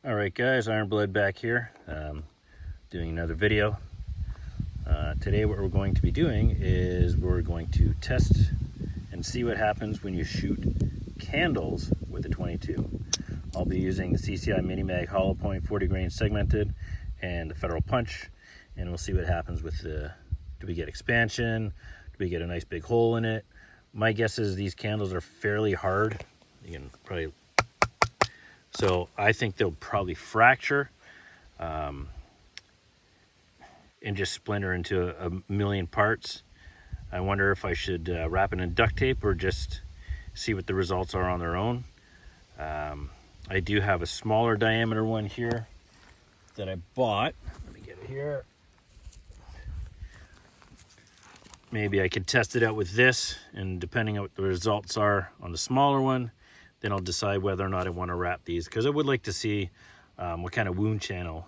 All right guys, Ironblood back here, doing another video. Today what we're going to be doing is we're going to test and see what happens when you shoot candles with a 22. I'll be using the CCI Mini-Mag hollow point 40 grain segmented and the Federal Punch, and we'll see what happens with the, do we get expansion, do we get a nice big hole in it. My guess is these candles are fairly hard. You can probably, so I think they'll probably fracture and just splinter into a million parts. I wonder if I should wrap it in duct tape or just see what the results are on their own. I do have a smaller diameter one here that I bought. Let me get it here. Maybe I could test it out with this, and depending on what the results are on the smaller one, then I'll decide whether or not I want to wrap these, because I would like to see what kind of wound channel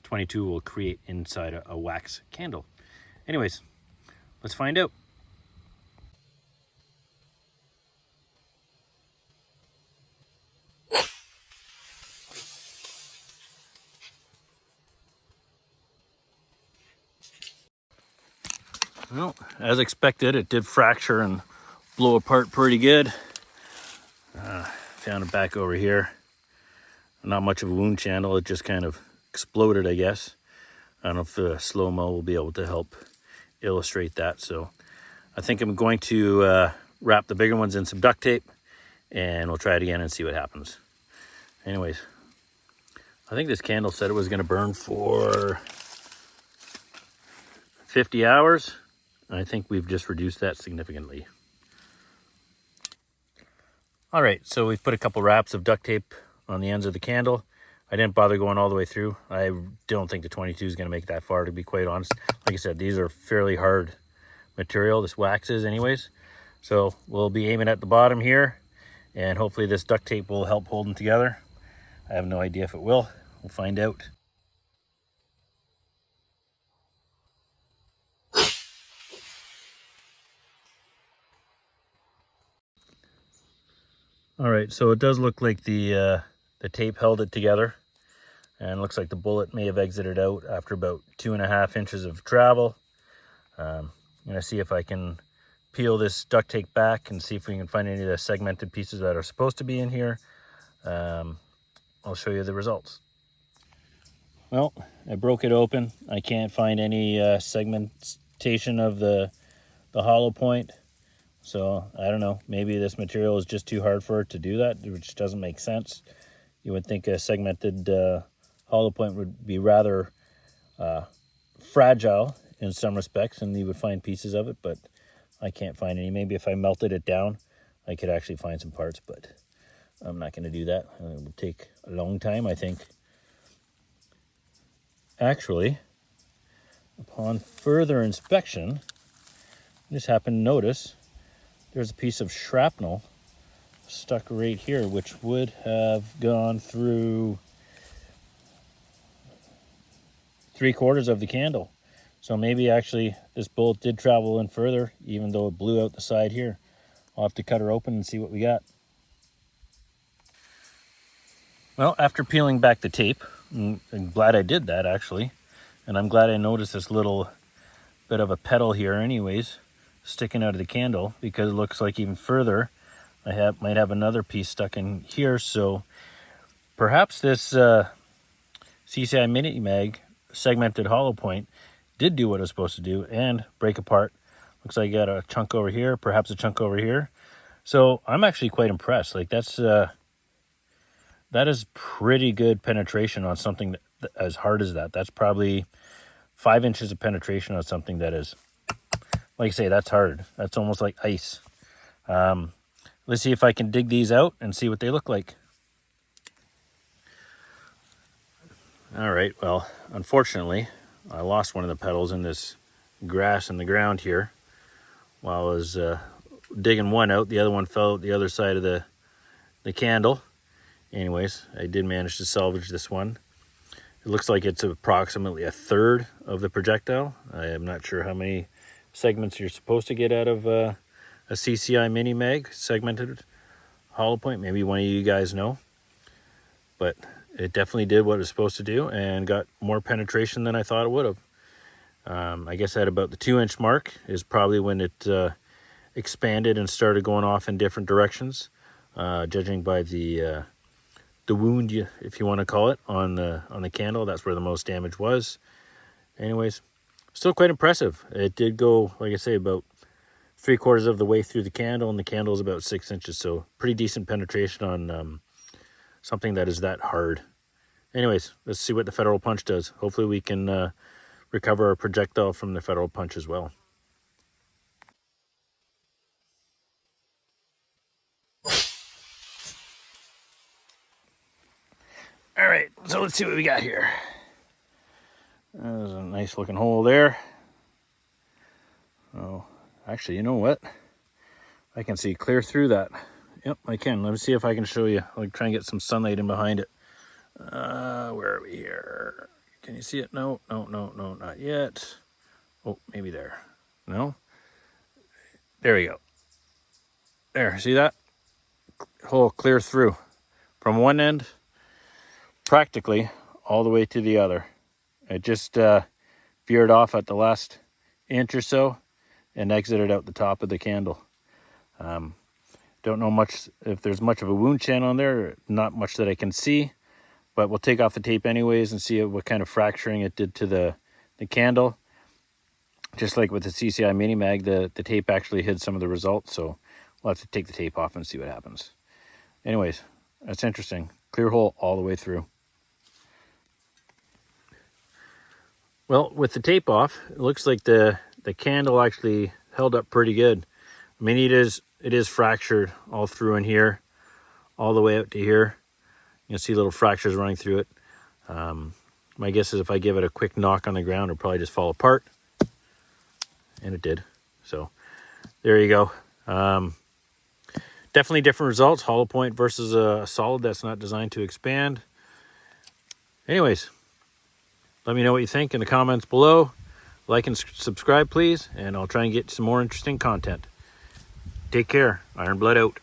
22 will create inside a wax candle. Anyways, let's find out. Well, as expected, it did fracture and blow apart pretty good. Found it back over here. Not much of a wound channel, it just kind of exploded, I guess. I don't know if the slow-mo will be able to help illustrate that. So I think I'm going to wrap the bigger ones in some duct tape, and we'll try it again and see what happens. Anyways, I think this candle said it was going to burn for 50 hours. I think we've just reduced that significantly. All right, so we've put a couple wraps of duct tape on the ends of the candle. I didn't bother going all the way through. I don't think the 22 is going to make that far, to be quite honest. Like I said, these are fairly hard material, this wax is anyways. So we'll be aiming at the bottom here, and hopefully this duct tape will help hold them together. I have no idea if it will. We'll find out. All right, so it does look like the tape held it together, and it looks like the bullet may have exited out after about 2.5 inches of travel. I'm gonna see if I can peel this duct tape back and see if we can find any of the segmented pieces that are supposed to be in here. I'll show you the results. Well, I broke it open. I can't find any segmentation of the hollow point. So I don't know, maybe this material is just too hard for it to do that, which doesn't make sense. You would think a segmented hollow point would be rather fragile in some respects, and you would find pieces of it, but I can't find any. Maybe if I melted it down, I could actually find some parts, but I'm not going to do that. It would take a long time, I think. Actually, upon further inspection, I just happened to notice there's a piece of shrapnel stuck right here, which would have gone through 3/4 of the candle. So maybe actually this bullet did travel in further, even though it blew out the side here. I'll have to cut her open and see what we got. Well, after peeling back the tape, I'm glad I did that actually. And I'm glad I noticed this little bit of a petal here anyways, sticking out of the candle, because it looks like even further I might have another piece stuck in here. So perhaps this CCI Mini-Mag segmented hollow point did do what it was supposed to do and break apart. Looks like I got a chunk over here, perhaps a chunk over here. So I'm actually quite impressed. Like that is pretty good penetration on something that, as hard as that. That's probably 5 inches of penetration on something that is, like I say, that's hard. That's almost like ice. Let's see if I can dig these out and see what they look like. All right, well, unfortunately, I lost one of the petals in this grass in the ground here. While I was digging one out, the other one fell out the other side of the candle. Anyways, I did manage to salvage this one. It looks like it's approximately 1/3 of the projectile. I am not sure how many segments you're supposed to get out of a CCI Mini-Mag segmented hollow point. Maybe one of you guys know. but it definitely did what it was supposed to do and got more penetration than I thought it would have. I guess at about the 2-inch mark is probably when it expanded and started going off in different directions, judging by the wound, if you want to call it, on the candle. That's where the most damage was. Anyways, still quite impressive. It did go, like I say, about 3/4 of the way through the candle, and the candle is about 6 inches, so pretty decent penetration on something that is that hard. Anyways, let's see what the Federal Punch does. Hopefully we can recover our projectile from the Federal Punch as well. All right, so let's see what we got here. There's a nice looking hole there. Oh, actually, you know what? I can see clear through that. Yep, I can. Let me see if I can show you. I'll try and get some sunlight in behind it. Where are we here? Can you see it? No, not yet. Oh, maybe there. No? There we go. There, see that? Hole clear through. From one end, practically, all the way to the other. It just veered off at the last inch or so and exited out the top of the candle. Don't know much if there's much of a wound channel on there. Not much that I can see, but we'll take off the tape anyways and see what kind of fracturing it did to the candle. Just like with the CCI Mini-Mag, the tape actually hid some of the results, so we'll have to take the tape off and see what happens. Anyways, that's interesting. Clear hole all the way through. Well, with the tape off, it looks like the candle actually held up pretty good. I mean, it is fractured all through in here, all the way out to here. You can see little fractures running through it. My guess is if I give it a quick knock on the ground, it'll probably just fall apart. And it did. So there you go. Definitely different results. Hollow point versus a solid that's not designed to expand. Anyways, let me know what you think in the comments below. Like and subscribe, please, and I'll try and get some more interesting content. Take care. Iron Blood out.